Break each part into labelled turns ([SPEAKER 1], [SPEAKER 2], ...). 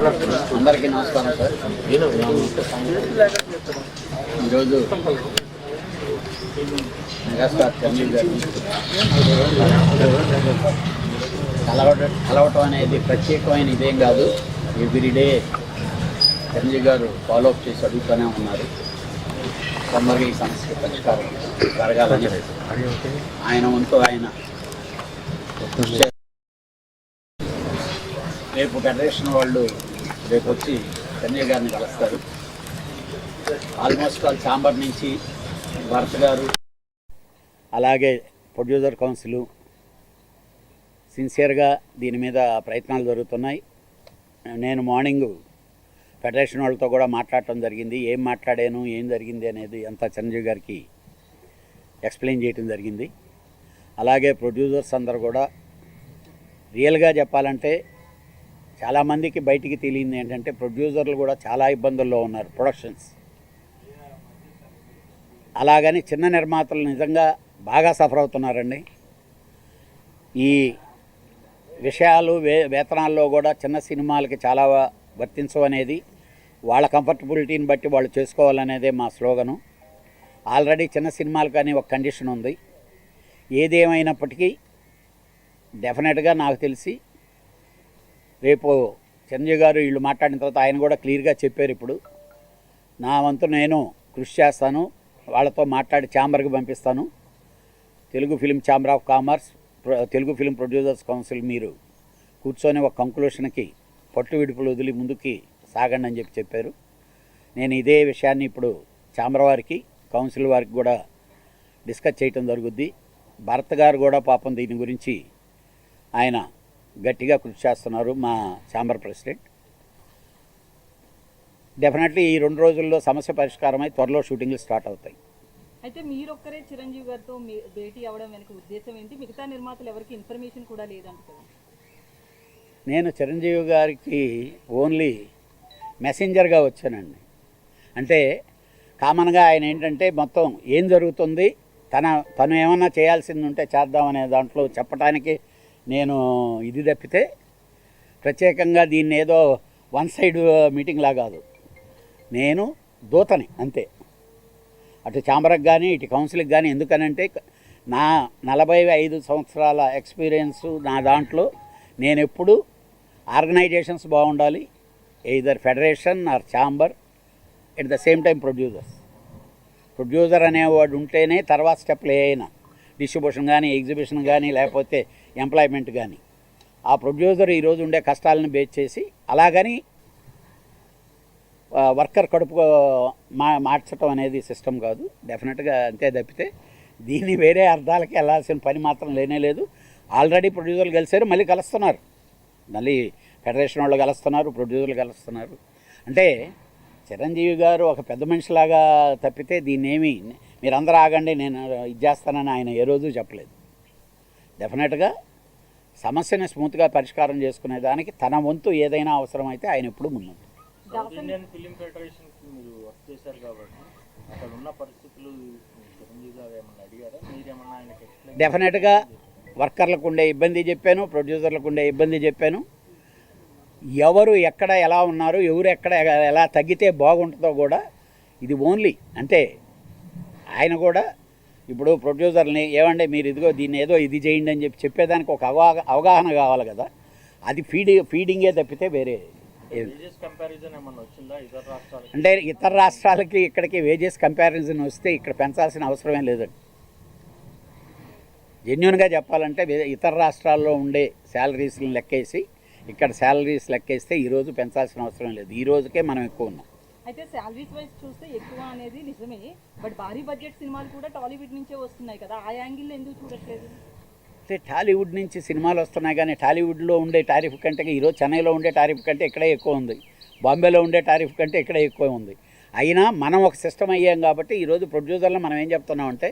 [SPEAKER 1] అందరికీ నమస్కారం సార్. ఈరోజు మెగాస్టార్ చిరంజీవి గారిని కలవటం అనేది ప్రత్యేకమైన ఇదేం కాదు. ఎవ్రీడే చిరంజీవి గారు ఫాలోఅప్ చేసి అడుగుతూనే ఉన్నారు. తొందరగా ఈ సమస్యకి పరిష్కారం జరగాలని ఆయన వంతు ఆయన రేపు ఫెడరేషన్ వాళ్ళు రేపు వచ్చి చిరంజీవి గారిని కలుస్తారు. ఆల్మోస్ట్ ఆల్ ఛాంబర్ నుంచి భరత్ గారు అలాగే ప్రొడ్యూసర్ కౌన్సిల్ సిన్సియర్గా దీని మీద ప్రయత్నాలు జరుగుతున్నాయి. నేను మార్నింగ్ ఫెడరేషన్ వాళ్ళతో కూడా మాట్లాడటం జరిగింది. ఏం మాట్లాడాను, ఏం జరిగింది అనేది అంతా చిరంజీవి గారికి ఎక్స్ప్లెయిన్ చేయడం జరిగింది. అలాగే ప్రొడ్యూసర్స్ అందరు కూడా రియల్గా చెప్పాలంటే చాలామందికి బయటికి తెలియంది ఏంటంటే ప్రొడ్యూసర్లు కూడా చాలా ఇబ్బందుల్లో ఉన్నారు ప్రొడక్షన్స్. అలాగని చిన్న నిర్మాతలు నిజంగా బాగా సఫర్ అవుతున్నారండి. ఈ విషయాలు వేతనాల్లో కూడా చిన్న సినిమాలకి చాలా వర్తించవు అనేది వాళ్ళ కంఫర్టబిలిటీని బట్టి వాళ్ళు చేసుకోవాలనేదే మా స్లోగను. ఆల్రెడీ చిన్న సినిమాలు కానీ ఒక కండిషన్ ఉంది. ఏదేమైనప్పటికీ డెఫినెట్గా నాకు తెలిసి రేపు చిరంజీవి గారు వీళ్ళు మాట్లాడిన తర్వాత ఆయన కూడా క్లియర్గా చెప్పారు. ఇప్పుడు నా వంతు నేను కృషి చేస్తాను, వాళ్ళతో మాట్లాడి ఛాంబర్కి పంపిస్తాను. Telugu film chamber of commerce, Telugu film producers council మీరు కూర్చొని ఒక కంక్లూషన్కి పట్టు విడుపులు వదిలి ముందుకి సాగండి అని చెప్పారు. నేను ఇదే విషయాన్ని ఇప్పుడు ఛాంబర్ వారికి కౌన్సిల్ వారికి కూడా డిస్కస్ చేయటం జరుగుద్ది. భరత్ గారు కూడా పాపం దీని గురించి ఆయన గట్టిగా కృషి చేస్తున్నారు, మా ఛాంబర్ ప్రెసిడెంట్. డెఫినెట్లీ ఈ 2 రోజుల్లో సమస్య పరిష్కారమై త్వరలో షూటింగ్లు స్టార్ట్ అవుతాయి.
[SPEAKER 2] అయితే మీరొక్కరే చిరంజీవి గారితో భేటీ అవ్వడం వెనక ఉద్దేశం ఏంటి? మిగతా నిర్మాతలు ఎవరికి ఇన్ఫర్మేషన్ కూడా లేదంట కదా?
[SPEAKER 1] నేను చిరంజీవి గారికి ఓన్లీ మెసెంజర్గా వచ్చానండి. అంటే కామన్గా ఆయన ఏంటంటే మొత్తం ఏం జరుగుతుంది, తను ఏమన్నా చేయాల్సింది ఉంటే చేద్దామనే దాంట్లో చెప్పడానికి నేను ఇది తప్పితే ప్రత్యేకంగా దీన్ని ఏదో వన్ సైడ్ మీటింగ్లా కాదు. నేను దూతని అంతే, అటు ఛాంబర్కి కానీ ఇటు కౌన్సిల్కి కానీ. ఎందుకనంటే నా 45 సంవత్సరాల ఎక్స్పీరియన్స్ నా దాంట్లో నేను ఎప్పుడు ఆర్గనైజేషన్స్ బాగుండాలి, either federation or chamber, at the same time producer అనేవాడు ఉంటేనే తర్వాత స్టెప్లు అయినా డిస్ట్రిబ్యూషన్ కానీ, ఎగ్జిబిషన్ కానీ, లేకపోతే ఎంప్లాయ్మెంట్ కానీ. ఆ ప్రొడ్యూసర్ ఈరోజు ఉండే కష్టాలను బేస్ చేసి అలాగని వర్కర్ కడుపు మార్చడం అనేది సిస్టమ్ కాదు. డెఫినెట్గా అంతే తప్పితే దీన్ని వేరే అర్థాలకి వెళ్ళాల్సిన పని మాత్రం లేనేలేదు. ఆల్రెడీ ప్రొడ్యూసర్లు కలిసారు, మళ్ళీ కలుస్తున్నారు, మళ్ళీ ఫెడరేషన్ వాళ్ళు కలుస్తున్నారు, ప్రొడ్యూసర్లు కలుస్తున్నారు. అంటే చిరంజీవి గారు ఒక పెద్ద మనిషిలాగా తప్పితే దీన్నేమి మీరందరూ ఆగండి నేను ఇది చేస్తానని ఆయన ఏ రోజు చెప్పలేదు. డెఫినెట్గా సమస్యని స్మూత్గా పరిష్కారం చేసుకునే దానికి తన వంతు ఏదైనా అవసరమైతే ఆయన ఎప్పుడు ముందుంటారు.
[SPEAKER 3] ఇండియన్ ఫిలిం ఫెడరేషన్కి మీరు వర్క్ చేశారు కాబట్టి అక్కడ ఉన్న పరిస్థితులు చిరంజీవి గారు ఏమన్నా అడిగారా? మీరేమన్నా ఆయనకి ఎక్స్ప్లెయిన్?
[SPEAKER 1] డెఫినెట్గా వర్కర్లకు ఉండే ఇబ్బంది చెప్పాను, ప్రొడ్యూసర్లకు ఉండే ఇబ్బంది చెప్పాను. ఎవరు ఎక్కడ ఎలా ఉన్నారు, ఎవరు ఎక్కడ ఎలా తగ్గితే బాగుంటుందో కూడా ఇది ఓన్లీ అంటే ఆయన కూడా ఇప్పుడు ప్రొడ్యూసర్ని ఏమంటే మీరు ఇదిగో దీన్ని ఏదో ఇది చేయండి అని చెప్పేదానికి ఒక అవగాహన కావాలి కదా. అది ఫీడింగే తప్పితే వేరే అంటే ఇతర రాష్ట్రాలకి ఇక్కడికి వేజెస్ కంపారిజన్ వస్తే ఇక్కడ పెంచాల్సిన అవసరమే లేదండి. జెన్యూన్గా చెప్పాలంటే ఇతర రాష్ట్రాల్లో ఉండే శాలరీస్ని లెక్కేసి ఇక్కడ శాలరీస్ లెక్కేస్తే ఈరోజు పెంచాల్సిన అవసరం లేదు. ఈ రోజుకే మనం ఎక్కువ ఉన్నాం.
[SPEAKER 2] అయితే శాలరీస్ వైజ్ చూస్తే ఎక్కువ అనేది నిజమే, బట్ భారీ బడ్జెట్ సినిమాలు కూడా టాలీవుడ్ నుంచే వస్తున్నాయి కదా, ఆ యాంగిల్లో ఎందుకు చూడట్లేదు?
[SPEAKER 1] అంటే టాలీవుడ్ నుంచి సినిమాలు వస్తున్నాయి కానీ టాలీవుడ్లో ఉండే టారిఫ్ కంటే ఈరోజు చెన్నైలో ఉండే టారిఫ్ కంటే ఇక్కడే ఎక్కువ ఉంది, బాంబేలో ఉండే టారిఫ్ కంటే ఇక్కడే ఎక్కువ ఉంది. అయినా మనం ఒక సిస్టమ్ అయ్యాం కాబట్టి ఈరోజు ప్రొడ్యూసర్లో మనం ఏం చెప్తున్నామంటే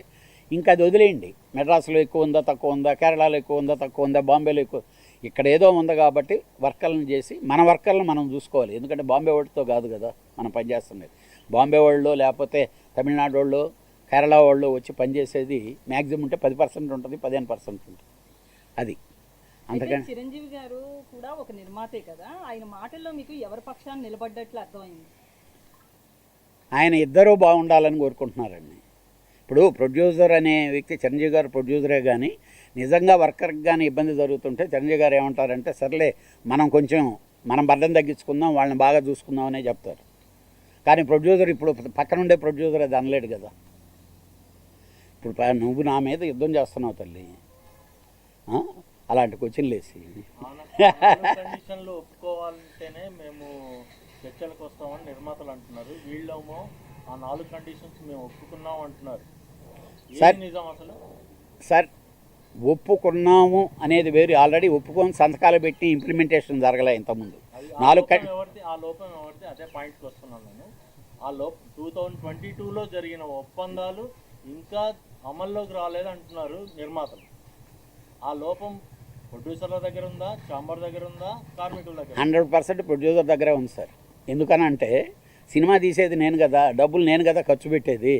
[SPEAKER 1] ఇంకా అది వదిలేయండి. మెడ్రాస్లో ఎక్కువ ఉందా తక్కువ ఉందా, కేరళలో ఎక్కువ ఉందా తక్కువ ఉందా, బాంబేలో ఎక్కువ, ఇక్కడ ఏదో ఉంది కాబట్టి వర్కర్లను చేసి మన వర్కర్లను మనం చూసుకోవాలి. ఎందుకంటే బాంబే వాళ్ళతో కాదు కదా మనం పనిచేస్తున్నది. బాంబే వాళ్ళు లేకపోతే తమిళనాడు వాళ్ళు కేరళ వాళ్ళు వచ్చి పనిచేసేది మ్యాక్సిమం ఉంటే 10% ఉంటుంది, 15% ఉంటుంది. అది అంతకని
[SPEAKER 2] చిరంజీవి గారు కూడా ఒక నిర్మాతే కదా, ఆయన మాటల్లో మీకు ఎవరి పక్షాన్ని నిలబడ్డట్లు అర్థమైంది?
[SPEAKER 1] ఆయన ఇద్దరూ బాగుండాలని కోరుకుంటున్నారండి. ఇప్పుడు ప్రొడ్యూసర్ అనే వ్యక్తి చిరంజీవి గారు ప్రొడ్యూసరే, కానీ నిజంగా వర్కర్కి కానీ ఇబ్బంది జరుగుతుంటే చిరంజీవి గారు ఏమంటారంటే సర్లే మనం బర్డెన్ తగ్గించుకుందాం, వాళ్ళని బాగా చూసుకుందాం అనే చెప్తారు. కానీ ప్రొడ్యూసర్ ఇప్పుడు పక్కనుండే ప్రొడ్యూసర్ అది అనలేడు కదా. ఇప్పుడు నువ్వు నా మీద యుద్ధం చేస్తున్నావు తల్లి, అలాంటి క్వశ్చన్లు వేసి
[SPEAKER 3] కండిషన్లు ఒప్పుకోవాలంటేనే మేము చర్చలకు వస్తామని నిర్మాతలు అంటున్నారు. వీళ్ళేమో ఆ 4 కండిషన్స్ మేము ఒప్పుకున్నాం అంటున్నారు. ఏది నిజం అసలు?
[SPEAKER 1] సార్, ఒప్పుకున్నాము అనేది వేరు. ఆల్రెడీ ఒప్పుకొని సంతకాలు పెట్టి ఇంప్లిమెంటేషన్ జరగలే ఇంతకుముందు.
[SPEAKER 3] ఆ లోపం ఎవరిది అదే పాయింట్కి వస్తున్నాను నేను. ఆ లోపం 2022లో జరిగిన ఒప్పందాలు ఇంకా అమల్లోకి రాలేదు అంటున్నారు నిర్మాతలు. ఆ లోపం ప్రొడ్యూసర్ల దగ్గర ఉందా, ఛాంబర్ దగ్గర ఉందా, కార్మికుల దగ్గర?
[SPEAKER 1] 100% ప్రొడ్యూసర్ దగ్గరే ఉంది సార్. ఎందుకనంటే సినిమా తీసేది నేను కదా, డబ్బులు నేను కదా ఖర్చు పెట్టేది.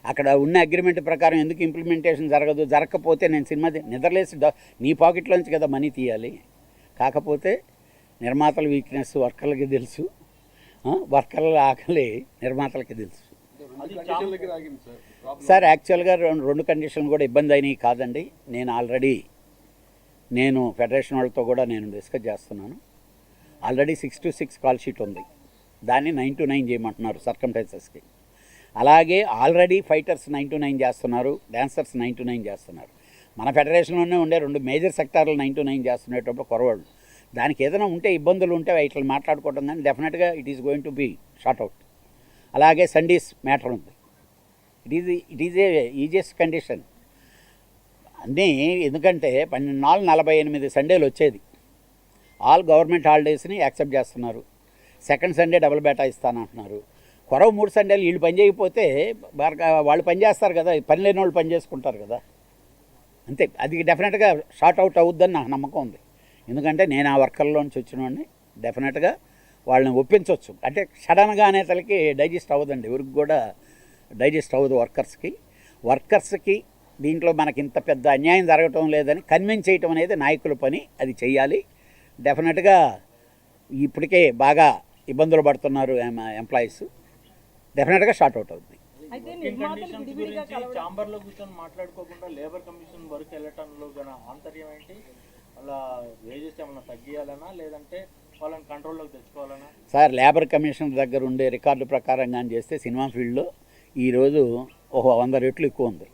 [SPEAKER 1] అక్కడ ఉన్న అగ్రిమెంట్ ప్రకారం ఎందుకు ఇంప్లిమెంటేషన్ జరగకపోతే నేను సినిమా నిద్రలేసి నీ పాకెట్లోంచి కదా మనీ తీయాలి. కాకపోతే నిర్మాతల వీక్నెస్ వర్కర్లకి తెలుసు, వర్కర్ల ఆకలి నిర్మాతలకి తెలుసు. సార్, యాక్చువల్గా 2 కండిషన్లు కూడా ఇబ్బంది అయినాయి కాదండి. నేను ఫెడరేషన్ వాళ్ళతో కూడా నేను డిస్కస్ చేస్తున్నాను. ఆల్రెడీ 6 to 6 కాల్ షీట్ ఉంది, దాన్ని 9 to 9 చేయమంటున్నారు సర్కంటెన్సెస్కి. అలాగే ఆల్రెడీ ఫైటర్స్ 9 to 9 చేస్తున్నారు, డాన్సర్స్ 9 to 9 చేస్తున్నారు. మన ఫెడరేషన్లోనే ఉండే 2 మేజర్ సెక్టార్లు 9 to 9 చేస్తున్నప్పుడు కురవాళ్ళు. దానికి ఏదైనా ఉంటే ఇబ్బందులు ఉంటే ఇట్లా మాట్లాడుకోవడం, కానీ డెఫినెట్గా it is going to be short out. అలాగే సండేస్ మ్యాటర్ ఉంది. It is a easiest condition అన్నీ. ఎందుకంటే 48 సండేలు వచ్చేది. ఆల్ గవర్నమెంట్ హాలిడేస్ని యాక్సెప్ట్ చేస్తున్నారు. సెకండ్ సండే డబుల్ బేటా ఇస్తానంటున్నారు. కొరవ 3 సండేలు వీళ్ళు పని చేయకపోతే వాళ్ళు పని చేస్తారు కదా, పని లేని వాళ్ళు పని చేసుకుంటారు కదా. అంతే, అది డెఫినెట్గా షార్ట్ అవుట్ అవుద్దని నాకు నమ్మకం ఉంది. ఎందుకంటే నేను ఆ వర్కర్లోంచి వచ్చిన వాడిని. డెఫినెట్గా వాళ్ళని ఒప్పించవచ్చు. అంటే సడన్గా అనేతలకి డైజెస్ట్ అవ్వదండి, ఎవరికి కూడా డైజెస్ట్ అవ్వదు వర్కర్స్కి. దీంట్లో మనకి ఇంత పెద్ద అన్యాయం జరగటం లేదని కన్విన్స్ చేయటం అనేది నాయకుల పని, అది చెయ్యాలి. డెఫినెట్గా ఇప్పటికే బాగా ఇబ్బందులు పడుతున్నారు ఎంప్లాయీస్. డెఫినెట్గా షార్ట్ అవుట్ అవుతుంది.
[SPEAKER 3] ఛాంబర్లో కూర్చొని మాట్లాడుకోకుండా లేబర్ కమిషన్ వరకు వెళ్ళటంలో గల ఆంతర్యం ఏంటి? అలా వేజెస్ ఏమన్నా తగ్గియాలనా, లేదంటే వాళ్ళని కంట్రోల్లోకి తెచ్చుకోవాలనా?
[SPEAKER 1] సార్, లేబర్ కమిషన్ దగ్గర ఉండే రికార్డు ప్రకారంగా చేస్తే సినిమా ఫీల్డ్లో ఈరోజు 100 రెట్లు ఎక్కువ ఉంది.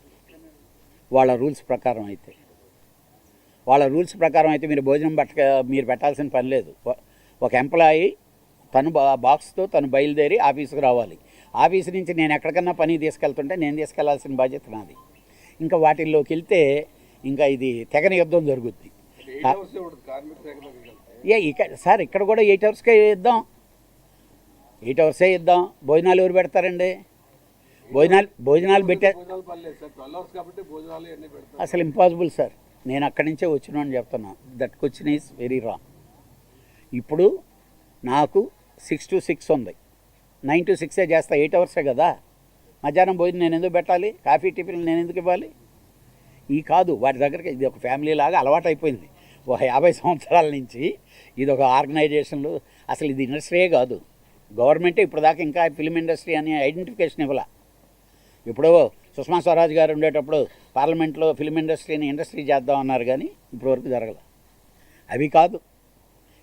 [SPEAKER 1] వాళ్ళ రూల్స్ ప్రకారం అయితే మీరు భోజనం మీరు పెట్టాల్సిన పని లేదు. ఒక ఎంప్లాయీ తను బాక్స్తో తను బయలుదేరి ఆఫీస్కి రావాలి. ఆఫీస్ నుంచి నేను ఎక్కడికన్నా పని తీసుకెళ్తుంటే నేను తీసుకెళ్లాల్సిన బాధ్యత నాది. ఇంకా వాటిల్లోకి వెళ్తే ఇంకా ఇది తెగని యుద్ధం జరుగుద్ది. సార్, ఇక్కడ కూడా 8 అవర్స్కే ఇద్దాం, 8 అవర్సే ఇద్దాం. భోజనాలు ఎవరు పెడతారండి? భోజనాలు పెట్టే అసలు ఇంపాసిబుల్ సార్. నేను అక్కడి నుంచే వచ్చిన చెప్తున్నా. That question is very wrong. ఇప్పుడు నాకు 6 to 6 ఉంది, 9 to 6 చేస్తా, 8 అవర్సే కదా. మధ్యాహ్నం భోజనం నేను ఎందుకు పెట్టాలి? కాఫీ టిఫిన్ నేను ఎందుకు ఇవ్వాలి? కాదు, వాటి దగ్గరికి ఇది ఒక ఫ్యామిలీ లాగా అలవాటు అయిపోయింది. 50 సంవత్సరాల నుంచి ఇది ఒక ఆర్గనైజేషన్లు. అసలు ఇది ఇండస్ట్రీయే కాదు, గవర్నమెంటే ఇప్పుడు దాకా ఇంకా ఫిల్మ్ ఇండస్ట్రీ అనే ఐడెంటిఫికేషన్ ఇవ్వాల. ఇప్పుడు సుష్మా స్వరాజ్ గారు ఉండేటప్పుడు పార్లమెంట్లో ఫిల్మ్ ఇండస్ట్రీని ఇండస్ట్రీ చేద్దామన్నారు, కానీ ఇప్పటివరకు జరగల. అవి కాదు,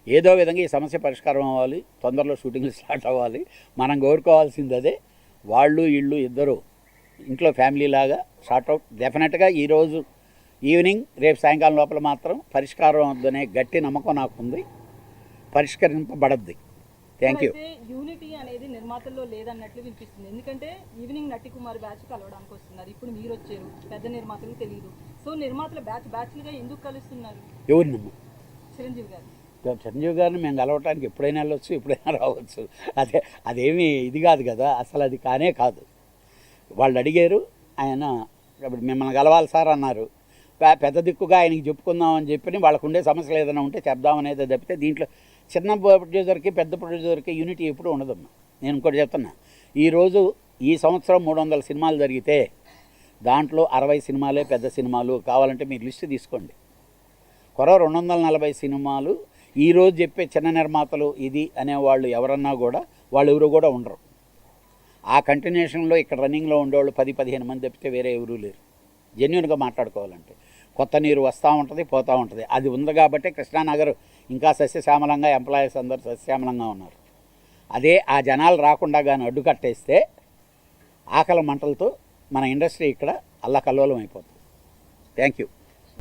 [SPEAKER 1] ఏదో విధంగా ఈ సమస్య పరిష్కారం అవ్వాలి, తొందరలో షూటింగ్లు స్టార్ట్ అవ్వాలి. మనం కోరుకోవాల్సింది అదే. వాళ్ళు వీళ్ళు ఇద్దరు ఇంట్లో ఫ్యామిలీ లాగా షార్ట్ అవుట్. డెఫినెట్గా ఈరోజు ఈవినింగ్ రేపు సాయంకాలం లోపల మాత్రం పరిష్కారం అవుతుందనే గట్టి నమ్మకం నాకుంది. పరిష్కరింపబడద్ది. Thank you.
[SPEAKER 2] యూనిటీ అనేది నిర్మాతల్లో లేదన్నట్లు వినిపిస్తుంది. ఎందుకంటే ఈవినింగ్ నటి కుమార్ బ్యాచ్ కలవడానికి వస్తున్నారు. ఇప్పుడు మీరు వచ్చారు, పెద్ద నిర్మాతలు తెలియదు. సో నిర్మాతల బ్యాచ్లుగా ఎందుకు కలుస్తున్నారు?
[SPEAKER 1] ఎవరిని?
[SPEAKER 2] చిరంజీవి గారు.
[SPEAKER 1] చిరంజీవి గారిని మేము కలవటానికి ఎప్పుడైనా వెళ్ళొచ్చు, ఎప్పుడైనా రావచ్చు. అదేమీ ఇది కాదు కదా, అసలు అది కానే కాదు. వాళ్ళు అడిగారు, ఆయన మిమ్మల్ని కలవాలి సార్ అన్నారు. పెద్ద దిక్కుగా ఆయనకి చెప్పుకుందామని చెప్పి వాళ్ళకు ఉండే సమస్యలు ఏదైనా ఉంటే చెప్దామనేది తప్పితే దీంట్లో చిన్న ప్రొడ్యూసర్కి పెద్ద ప్రొడ్యూసర్కి యూనిటీ ఎప్పుడు ఉండదమ్మా. నేను ఇంకోటి చెప్తున్నా, ఈ సంవత్సరం 300 సినిమాలు జరిగితే దాంట్లో 60 సినిమాలే పెద్ద సినిమాలు. కావాలంటే మీరు లిస్టు తీసుకోండి. కొరవ 240 సినిమాలు ఈరోజు చెప్పే చిన్న నిర్మాతలు ఇది అనేవాళ్ళు ఎవరన్నా కూడా వాళ్ళు ఎవరు కూడా ఉండరు. ఆ కంటిన్యూషన్లో ఇక్కడ రన్నింగ్లో ఉండేవాళ్ళు 10-15 మంది తప్పితే వేరే ఎవరూ లేరు. జెన్యున్గా మాట్లాడుకోవాలంటే కొత్త నీరు వస్తూ ఉంటుంది, పోతూ ఉంటుంది. అది ఉంది కాబట్టి కృష్ణానగర్ ఇంకా సస్యశ్యామలంగా, ఎంప్లాయీస్ అందరూ సస్యశ్యామలంగా ఉన్నారు. అదే ఆ జనాలు రాకుండా కానీ అడ్డుకట్టేస్తే ఆకలి మంటలతో మన ఇండస్ట్రీ ఇక్కడ అల్లకల్లోలం అయిపోతుంది. Thank you.